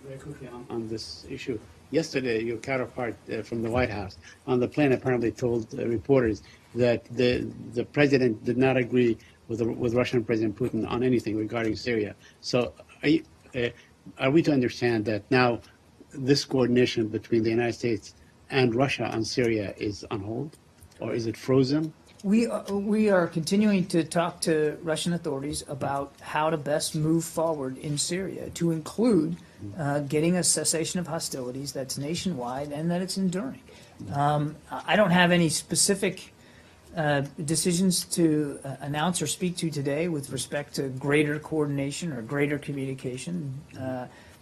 very quickly on this issue. Yesterday, your counterpart from the White House on the plane apparently told reporters that the president did not agree with Russian President Putin on anything regarding Syria. So, are we to understand that now this coordination between the United States and Russia on Syria is on hold, or is it frozen? We are continuing to talk to Russian authorities about how to best move forward in Syria, to include getting a cessation of hostilities that's nationwide and that it's enduring. I don't have any specific decisions to announce or speak to today with respect to greater coordination or greater communication.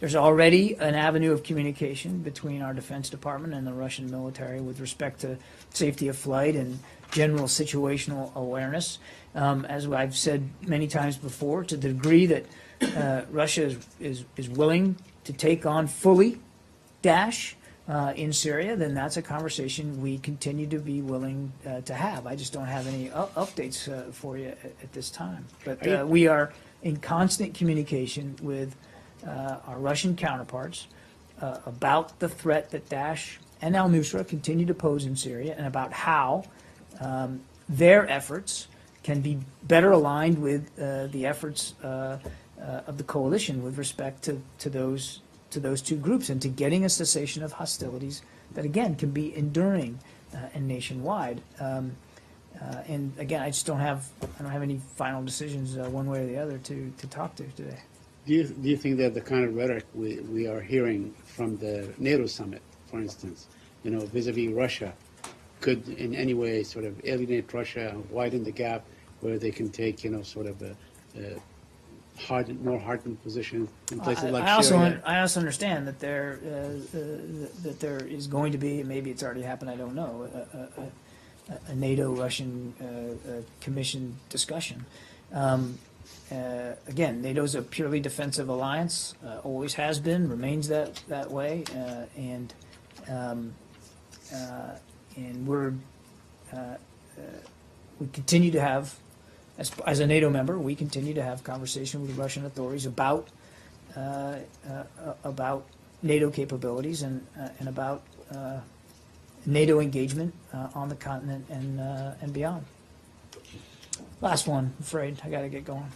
There's already an avenue of communication between our Defense Department and the Russian military with respect to safety of flight and general situational awareness. As I've said many times before, to the degree that Russia is willing to take on fully Daesh in Syria, then that's a conversation we continue to be willing to have. I just don't have any updates for you at this time. But we are in constant communication with our Russian counterparts about the threat that Daesh and al-Nusra continue to pose in Syria, and about how their efforts can be better aligned with the efforts of the coalition with respect to those two groups, and to getting a cessation of hostilities that again can be enduring and nationwide. And again, I don't have any final decisions one way or the other to talk to today. Do you think that the kind of rhetoric we are hearing from the NATO summit, for instance, vis-a-vis Russia, could in any way sort of alienate Russia and widen the gap where they can take, sort of a more hardened position in places like Syria? I also understand that there is going to be, maybe it's already happened, I don't know, a NATO-Russian commission discussion. Again, NATO's a purely defensive alliance, always has been, remains that way, and we continue to have, as a NATO member, we continue to have conversation with Russian authorities about NATO capabilities and about NATO engagement on the continent and beyond. Last one, I'm afraid. I got to get going.